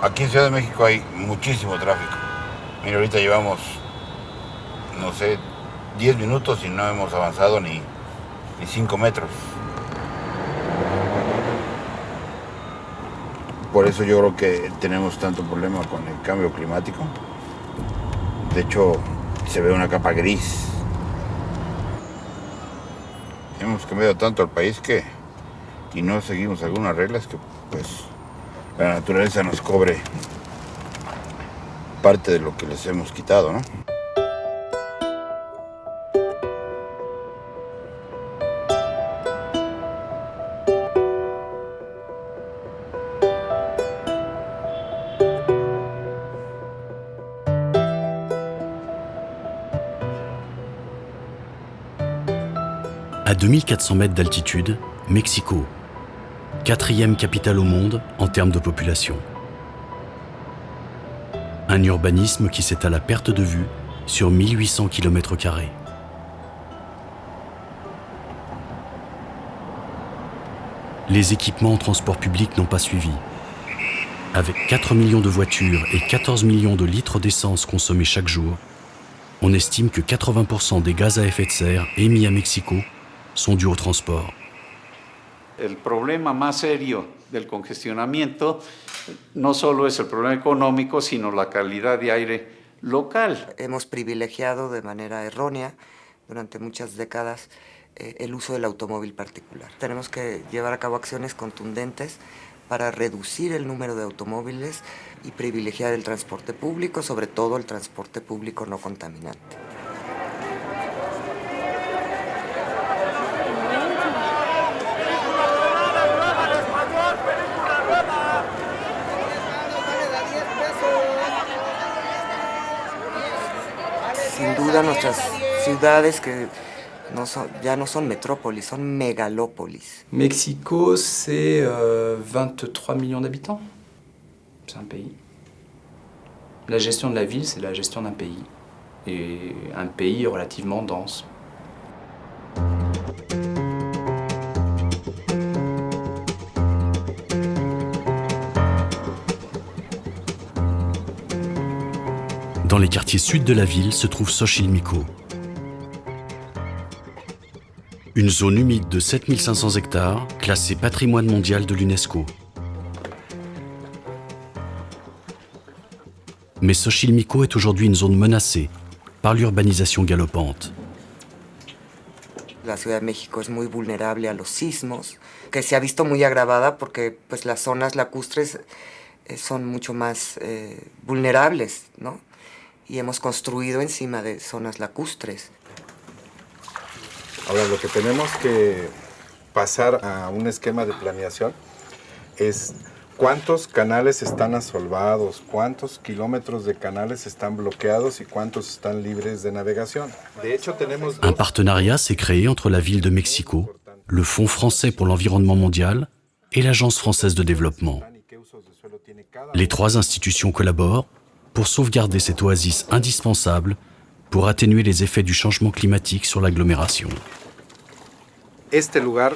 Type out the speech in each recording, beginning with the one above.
Aquí en Ciudad de México hay muchísimo tráfico. Mira, ahorita llevamos, no sé, 10 minutos y no hemos avanzado ni 5 metros. Por eso yo creo que tenemos tanto problema con el cambio climático. De hecho, se ve una capa gris. Hemos cambiado tanto al país y no seguimos algunas reglas que pues la naturaleza nos cobre parte de lo que les hemos quitado, ¿no? À 2400 mètres d'altitude, Mexico, quatrième capitale au monde en termes de population. Un urbanisme qui s'étale à perte de vue sur 1800 km². Les équipements en transport public n'ont pas suivi. Avec 4 millions de voitures et 14 millions de litres d'essence consommés chaque jour, on estime que 80% des gaz à effet de serre émis à Mexico sont dus au transport. El problema más serio del congestionamiento no solo es el problema económico, sino la calidad de aire local. Hemos privilegiado de manera errónea durante muchas décadas el uso del automóvil particular. Tenemos que llevar a cabo acciones contundentes para reducir el número de automóviles y privilegiar el transporte público, sobre todo el transporte público no contaminante. Sin duda nuestras ciudades que ya no son métropoles, son mégalópolis. Mexico, c'est 23 millions d'habitants. C'est un pays. La gestion de la ville, c'est la gestion d'un pays. Et un pays relativement dense. Dans les quartiers sud de la ville se trouve Xochimilco. Une zone humide de 7500 hectares, classée patrimoine mondial de l'UNESCO. Mais Xochimilco est aujourd'hui une zone menacée par l'urbanisation galopante. La Ciudad de México es muy vulnerable a los sismos, que se ha visto muy agravada porque pues, las zonas lacustres son mucho más vulnerables, ¿no? Y hemos construido encima de zonas lacustres. Ahora, lo que tenemos que pasar a un esquema de planeación es cuántos canales están asolvados, cuántos kilómetros de canales están bloqueados y cuántos están libres de navegación. De hecho, tenemos Un partenariat s'est créé entre la ville de Mexico, le Fonds français pour l'environnement mondial et l'Agence française de développement. Les trois institutions collaborent pour sauvegarder cette oasis indispensable pour atténuer les effets du changement climatique sur l'agglomération. Este lugar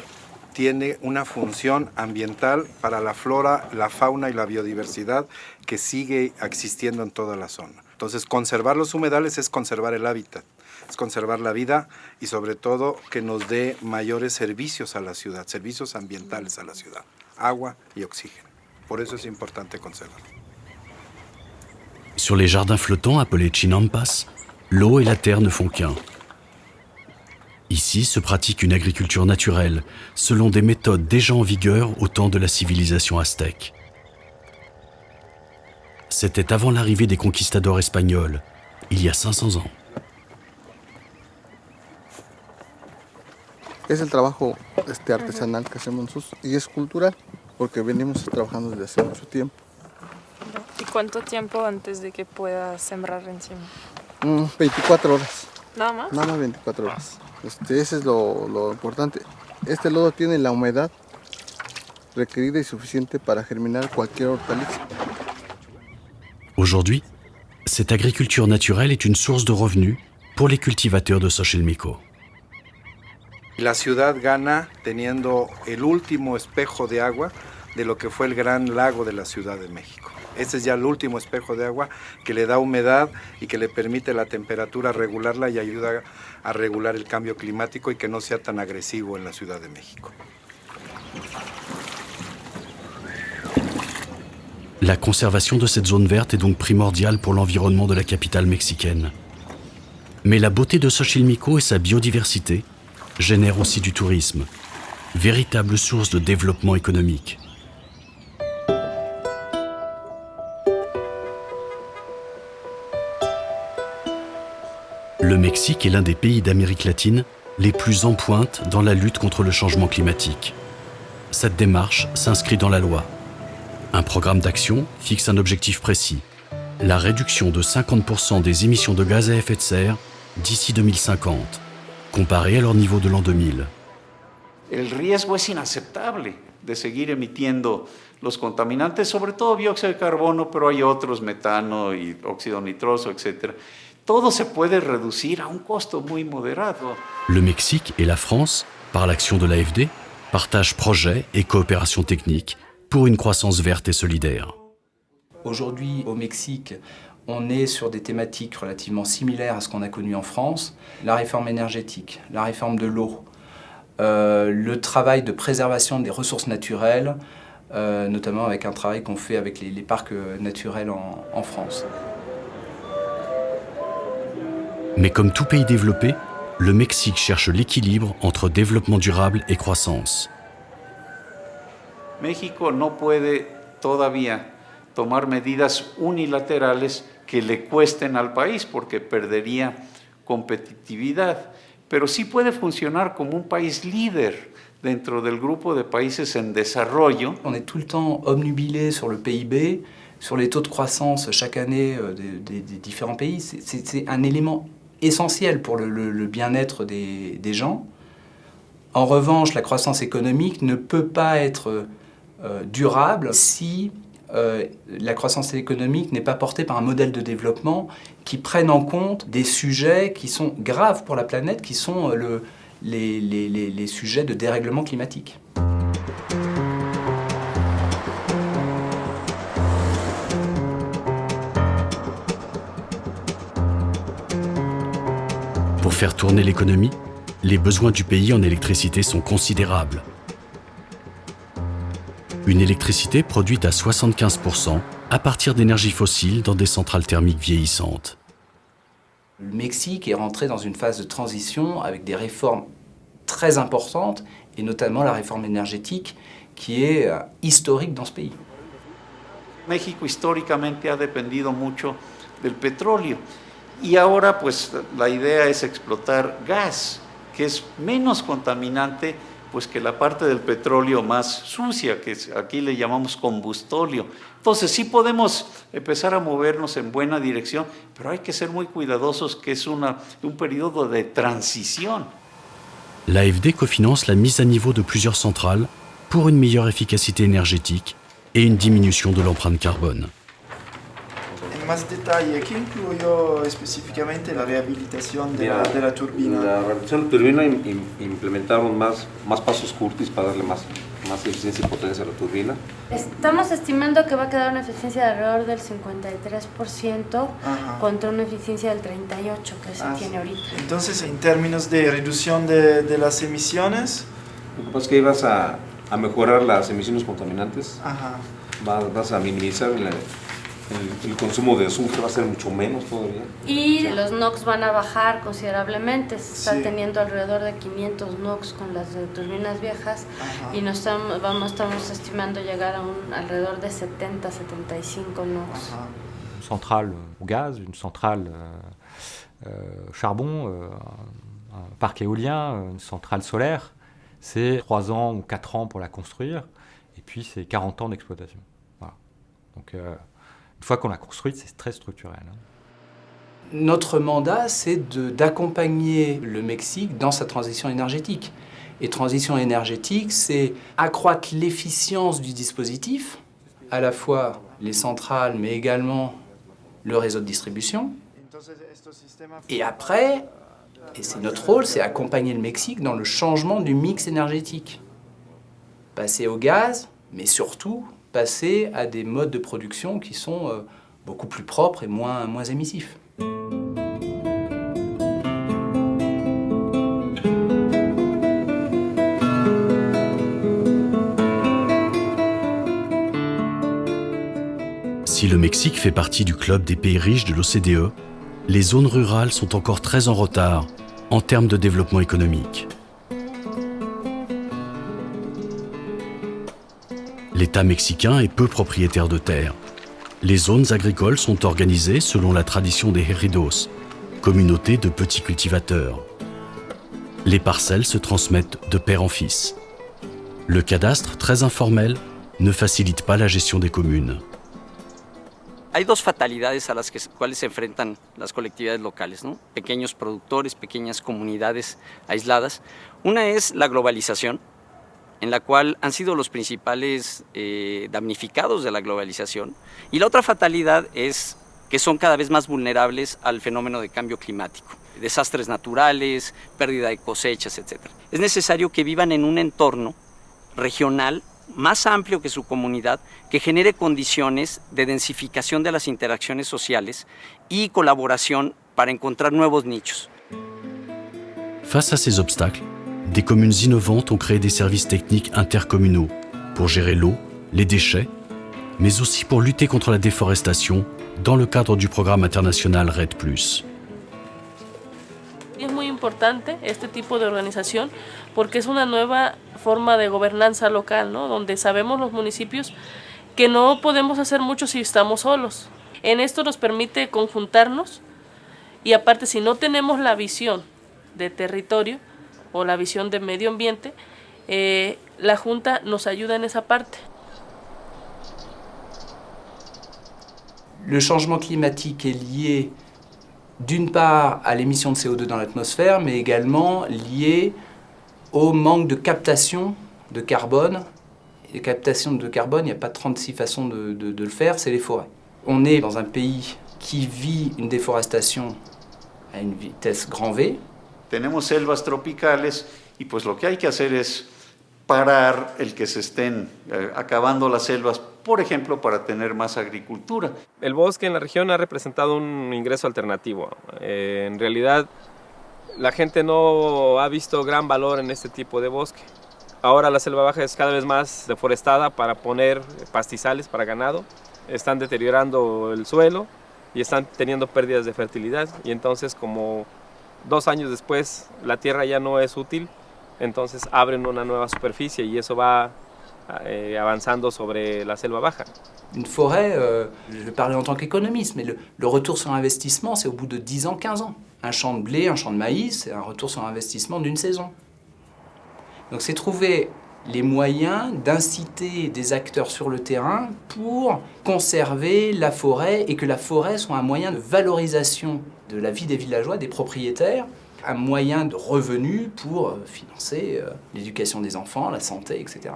tiene una función ambiental para la flora, la fauna y la biodiversidad que sigue existiendo en toda la zona. Entonces, conservar los humedales es conservar el hábitat, es conservar la vida y sobre todo que nos dé mayores servicios a la ciudad, servicios ambientales a la ciudad, agua y oxígeno. Por eso es importante conservar. Sur les jardins flottants appelés chinampas, l'eau et la terre ne font qu'un. Ici se pratique une agriculture naturelle, selon des méthodes déjà en vigueur au temps de la civilisation aztèque. C'était avant l'arrivée des conquistadors espagnols, il y a 500 ans. Es el trabajo artesanal que hacemos nosotros y es cultural, porque venimos trabajando desde hace mucho tiempo. ¿Y cuánto tiempo antes de que pueda sembrar encima? 24 horas. ¿Nada más? Nada más 24 horas. Ese es lo importante. Este lodo tiene la humedad requerida y suficiente para germinar cualquier hortaliza. Aujourd'hui, cette agriculture naturelle est une source de revenus pour les cultivateurs de Xochimilco. La ciudad gana teniendo el último espejo de agua de lo que fue el gran lago de la Ciudad de México. Este es ya el último espejo de agua que le da humedad y que le permite la temperatura regularla y ayuda a regular el cambio climático y que no sea tan agresivo en la Ciudad de México. La conservation de cette zone verte est donc primordiale pour l'environnement de la capitale mexicaine. Mais la beauté de Xochimilco et sa biodiversité génèrent aussi du tourisme, véritable source de développement économique. Le Mexique est l'un des pays d'Amérique latine les plus en pointe dans la lutte contre le changement climatique. Cette démarche s'inscrit dans la loi. Un programme d'action fixe un objectif précis, la réduction de 50% des émissions de gaz à effet de serre d'ici 2050, comparé à leur niveau de l'an 2000. El riesgo es inaceptable de seguir emitiendo los contaminantes, sobre todo dióxido de carbono, pero hay otros, metano y óxido nitroso, etc. Todo se puede reducir a un costo muy moderado. Le Mexique et la France, par l'action de l'AFD, partagent projets et coopérations techniques pour une croissance verte et solidaire. Aujourd'hui, au Mexique, on est sur des thématiques relativement similaires à ce qu'on a connu en France. La réforme énergétique, la réforme de l'eau, le travail de préservation des ressources naturelles, notamment avec un travail qu'on fait avec les parcs naturels en France. Mais comme tout pays développé, le Mexique cherche l'équilibre entre développement durable et croissance. México no puede todavía tomar medidas unilaterales que le cuesten al país porque perdería competitividad, pero sí puede funcionar como un país líder dentro del grupo de países en desarrollo. On est tout le temps obnubilé sur le PIB, sur les taux de croissance chaque année des différents pays. C'est un élément essentiel pour le bien-être des gens. En revanche, la croissance économique ne peut pas être durable si la croissance économique n'est pas portée par un modèle de développement qui prenne en compte des sujets qui sont graves pour la planète, qui sont les sujets de dérèglement climatique. Pour faire tourner l'économie, les besoins du pays en électricité sont considérables. Une électricité produite à 75% à partir d'énergies fossiles dans des centrales thermiques vieillissantes. Le Mexique est rentré dans une phase de transition avec des réformes très importantes, et notamment la réforme énergétique qui est historique dans ce pays. México históricamente ha dependido mucho del petróleo y ahora pues la idea es explotar gas, que es menos contaminante pues que la parte del petróleo más sucia, que aquí le llamamos combustóleo. Entonces sí podemos empezar a movernos en buena dirección, pero hay que ser muy cuidadosos que es un periodo de transición. L'AFD cofinance la mise à niveau de plusieurs centrales pour une meilleure efficacité énergétique et une diminution de l'empreinte carbone. En más detalle, ¿qué incluyó específicamente la rehabilitación de la turbina? La rehabilitación de la turbina implementaron más pasos Curtis para darle más eficiencia y potencia a la turbina. Estamos estimando que va a quedar una eficiencia de alrededor del 53% contra una eficiencia del 38% que se tiene ahorita. Entonces, en términos de reducción de las emisiones... Lo que pasa es que ahí vas a mejorar las emisiones contaminantes, vas a minimizar el consumo de azufre, va a ser mucho menos todavía. Y los NOx van a bajar considerablemente, se está teniendo alrededor de 500 NOx con las turbinas viejas y estamos estimando llegar a alrededor de 70, 75 NOx. Une centrale au gaz, une centrale charbon, un parc éolien, une centrale solaire, c'est 3 ans ou 4 ans pour la construire et puis c'est 40 ans d'exploitation. Voilà. Donc, une fois qu'on l'a construite, c'est très structurel. Notre mandat, c'est d'accompagner le Mexique dans sa transition énergétique. Et transition énergétique, c'est accroître l'efficience du dispositif, à la fois les centrales, mais également le réseau de distribution. Et après, et c'est notre rôle, c'est accompagner le Mexique dans le changement du mix énergétique. Passer au gaz, mais surtout passer à des modes de production qui sont beaucoup plus propres et moins émissifs. Si le Mexique fait partie du club des pays riches de l'OCDE, les zones rurales sont encore très en retard en termes de développement économique. L'État mexicain est peu propriétaire de terres. Les zones agricoles sont organisées selon la tradition des ejidos, communautés de petits cultivateurs. Les parcelles se transmettent de père en fils. Le cadastre, très informel, ne facilite pas la gestion des communes. Hay dos fatalidades a las cuales se enfrentan las colectividades locales, ¿no? Pequeños productores, pequeñas comunidades aisladas. Una es la globalización, en la cual han sido los principales damnificados de la globalización. Y la otra fatalidad es que son cada vez más vulnerables al fenómeno de cambio climático, desastres naturales, pérdida de cosechas, etc. Es necesario que vivan en un entorno regional más amplio que su comunidad, que genere condiciones de densificación de las interacciones sociales y colaboración para encontrar nuevos nichos. Face à ces obstacles, des communes innovantes ont créé des services techniques intercommunaux pour gérer l'eau, les déchets, mais aussi pour lutter contre la déforestation dans le cadre du programme international REDD+. Es muy importante este tipo de organización porque es una nueva forma de gobernanza local, ¿no? Donde sabemos los municipios que no podemos hacer mucho si estamos solos. En esto nos permite conjuntarnos y aparte si no tenemos la visión de territorio o la visión de medio ambiente, la Junta nos ayuda en esa parte. Le changement climatique est lié d'une part à l'émission de CO2 dans l'atmosphère, mais également lié au manque de captation de carbone. Et captation de carbone, il n'y a pas 36 façons de le faire, c'est les forêts. On est dans un pays qui vit une déforestation à une vitesse grand V. Tenemos selvas tropicales y pues lo que hay que hacer es parar el que se estén acabando las selvas, por ejemplo, para tener más agricultura. El bosque en la región ha representado un ingreso alternativo. En realidad, la gente no ha visto gran valor en este tipo de bosque. Ahora la selva baja es cada vez más deforestada para poner pastizales para ganado. Están deteriorando el suelo y están teniendo pérdidas de fertilidad. Y entonces, como 2 años después, la tierra ya no es útil, entonces abren una nueva superficie y eso va avanzando sobre la selva baja. Une forêt, je vais parler en tant qu'économiste, mais le retour sur investissement, c'est au bout de 10 ans, 15 ans. Un champ de blé, un champ de maïs, c'est un retour sur investissement d'une saison. Donc c'est trouver les moyens d'inciter des acteurs sur le terrain pour conserver la forêt et que la forêt soit un moyen de valorisation de la vie des villageois, des propriétaires, un moyen de revenu pour financer l'éducation des enfants, la santé, etc.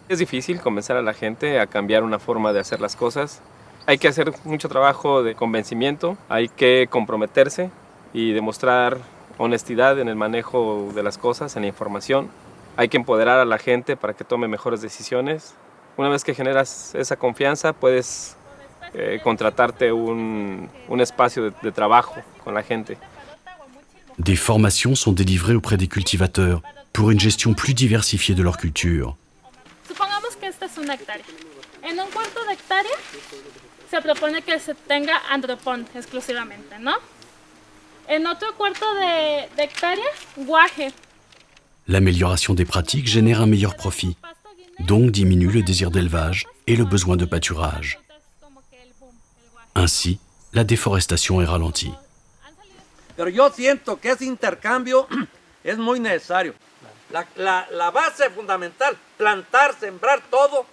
Es difícil convencer a la gente a cambiar una forma de hacer las cosas. Hay que hacer mucho trabajo de convencimiento, hay que comprometerse y demostrar honestidad en el manejo de las cosas, en la información. Hay que empoderar a la gente para que tome mejores decisiones. Una vez que generas esa confianza, puedes contratarte un espacio de trabajo con la gente. Des formations sont délivrées auprès des cultivateurs pour une gestion plus diversifiée de leur culture. Supongamos que esta es una hectárea. En un cuarto de hectárea se propone que se tenga andropón exclusivamente, ¿no? En otro cuarto de hectárea, guaje. L'amélioration des pratiques génère un meilleur profit, donc diminue le désir d'élevage et le besoin de pâturage. Ainsi, la déforestation est ralentie. Pero yo siento que ese intercambio es muy necesario. La base fundamental, plantar, sembrar todo.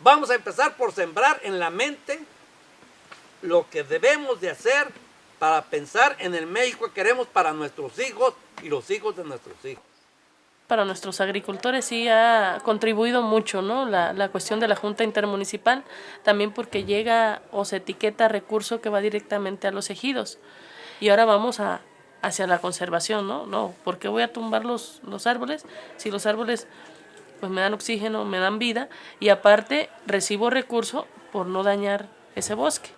Vamos a empezar por sembrar en la mente lo que debemos de hacer para pensar en el México que queremos para nuestros hijos y los hijos de nuestros hijos. Para nuestros agricultores sí ha contribuido mucho, ¿no? La cuestión de la Junta Intermunicipal, también porque llega o se etiqueta recurso que va directamente a los ejidos. Y ahora vamos hacia la conservación, ¿no? No, ¿por qué voy a tumbar los árboles si los árboles pues me dan oxígeno, me dan vida y aparte recibo recurso por no dañar ese bosque.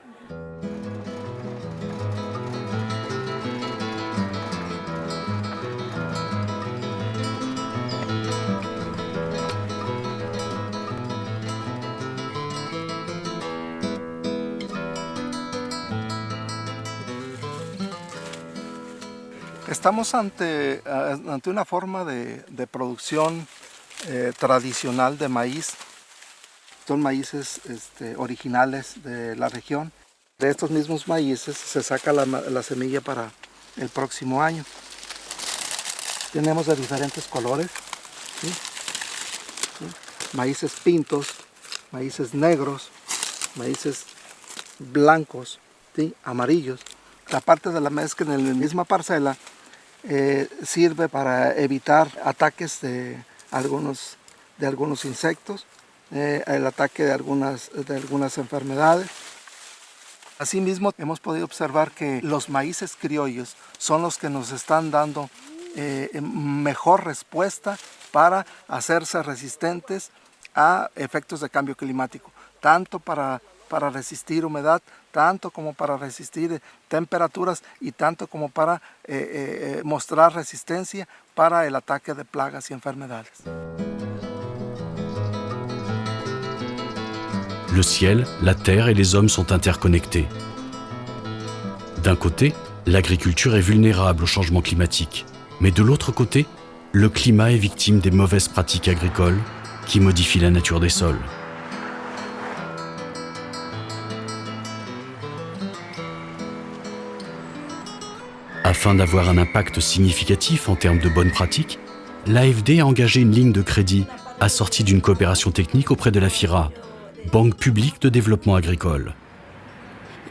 Estamos ante una forma de producción tradicional de maíz. Son maíces originales de la región. De estos mismos maíces se saca la semilla para el próximo año. Tenemos de diferentes colores, ¿sí? ¿Sí? Maíces pintos, maíces negros, maíces blancos, ¿sí? Amarillos. La parte de la mezcla en la misma parcela sirve para evitar ataques de algunos insectos, el ataque de algunas enfermedades. Asimismo, hemos podido observar que los maíces criollos son los que nos están dando mejor respuesta para hacerse resistentes a efectos de cambio climático, tanto para resistir humedad, tanto como para resistir temperaturas y tanto como para mostrar resistencia para el ataque de plagas y enfermedades. Le ciel, la terre et les hommes sont interconnectés. D'un côté, l'agriculture est vulnérable au changement climatique, mais de l'autre côté, le climat est victime des mauvaises pratiques agricoles qui modifient la nature des sols. Afin d'avoir un impact significatif en termes de bonnes pratiques, l'AFD a engagé une ligne de crédit assortie d'une coopération technique auprès de la FIRA, Banque publique de développement agricole.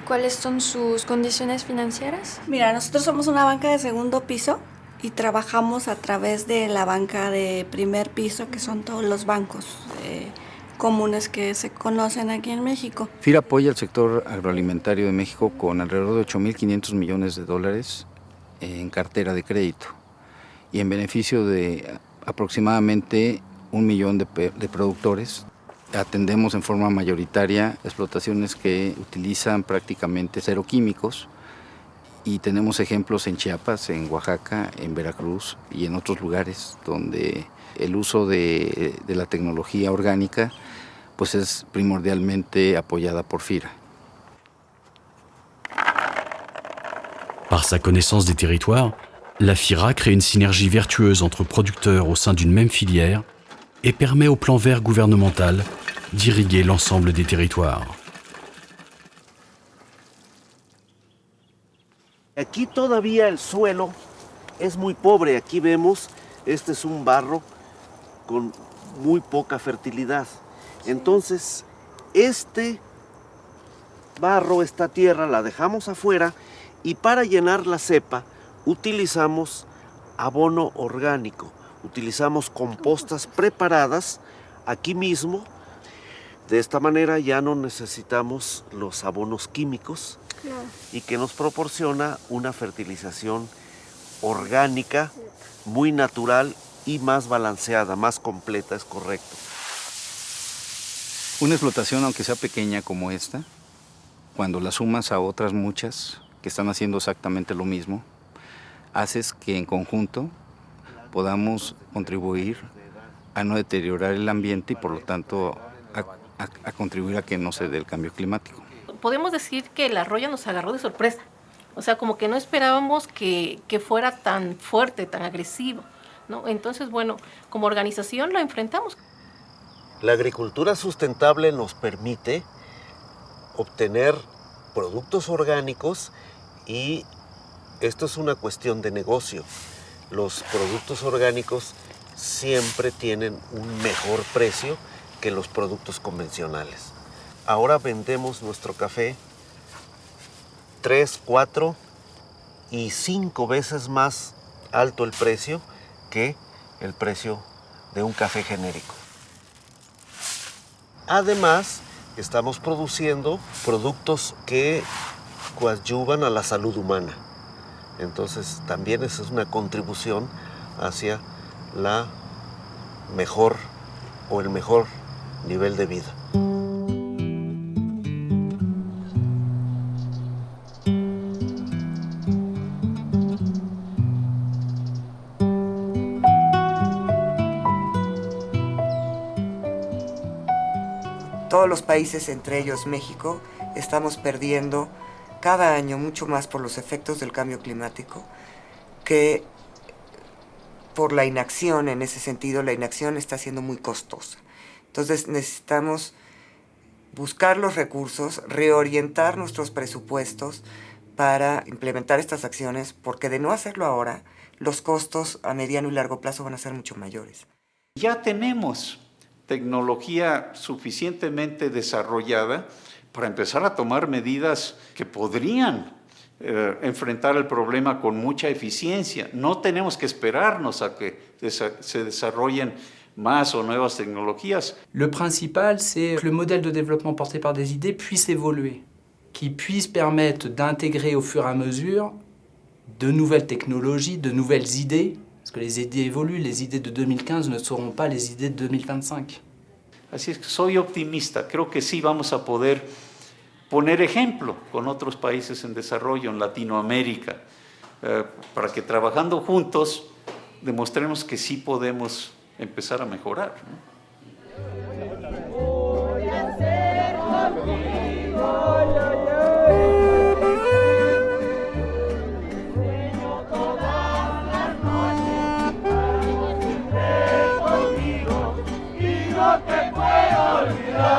¿Cuáles son sus condiciones financieras? Mira, nosotros somos una banca de segundo piso y trabajamos a través de la banca de primer piso, que son todos los bancos comunes que se conocen aquí en México. FIRA apoya al sector agroalimentario de México con alrededor de 8.500 millones de dólares en cartera de crédito y en beneficio de aproximadamente 1 millón de productores. Atendemos en forma mayoritaria explotaciones que utilizan prácticamente cero químicos y tenemos ejemplos en Chiapas, en Oaxaca, en Veracruz y en otros lugares donde el uso de la tecnología orgánica pues es primordialmente apoyada por FIRA. Par sa connaissance des territoires, la FIRA crée une synergie vertueuse entre producteurs au sein d'une même filière et permet au plan vert gouvernemental d'irriguer l'ensemble des territoires. Aquí todavía el suelo es muy pobre. Aquí vemos, este es un barro con muy poca fertilidad. Entonces, este barro, esta tierra, la dejamos afuera y para llenar la cepa utilizamos abono orgánico. Utilizamos compostas preparadas aquí mismo. De esta manera ya no necesitamos los abonos químicos y que nos proporciona una fertilización orgánica muy natural y más balanceada, más completa, es correcto. Una explotación, aunque sea pequeña como esta, cuando la sumas a otras muchas que están haciendo exactamente lo mismo, haces que en conjunto podamos contribuir a no deteriorar el ambiente y por lo tanto a contribuir a que no se dé el cambio climático. Podemos decir que el arroyo nos agarró de sorpresa, o sea, como que no esperábamos que fuera tan fuerte, tan agresivo, ¿no? Entonces, bueno, como organización lo enfrentamos. La agricultura sustentable nos permite obtener productos orgánicos y esto es una cuestión de negocio. Los productos orgánicos siempre tienen un mejor precio que los productos convencionales. Ahora vendemos nuestro café 3, 4 y 5 veces más alto el precio que el precio de un café genérico. Además, estamos produciendo productos que coadyuvan a la salud humana. Entonces, también esa es una contribución hacia la mejor o el mejor nivel de vida. Todos los países, entre ellos México, estamos perdiendo cada año mucho más por los efectos del cambio climático que por la inacción. En ese sentido, la inacción está siendo muy costosa. Entonces necesitamos buscar los recursos, reorientar nuestros presupuestos para implementar estas acciones, porque de no hacerlo ahora, los costos a mediano y largo plazo van a ser mucho mayores. Ya tenemos tecnología suficientemente desarrollada para empezar a tomar medidas que podrían enfrentar el problema con mucha eficiencia. No tenemos que esperarnos a que se desarrollen más o nuevas tecnologías. Le principal, c'est que le modèle de développement porté par des idées puisse évoluer, qui puisse permettre d'intégrer au fur et à mesure de nouvelles technologies, de nouvelles idées, parce que les idées évoluent, les idées de 2015 ne seront pas les idées de 2025. Así es que soy optimista, creo que sí vamos a poder poner ejemplo con otros países en desarrollo, en Latinoamérica, para que trabajando juntos demostremos que sí podemos empezar a mejorar, ¿no? Te puedo olvidar.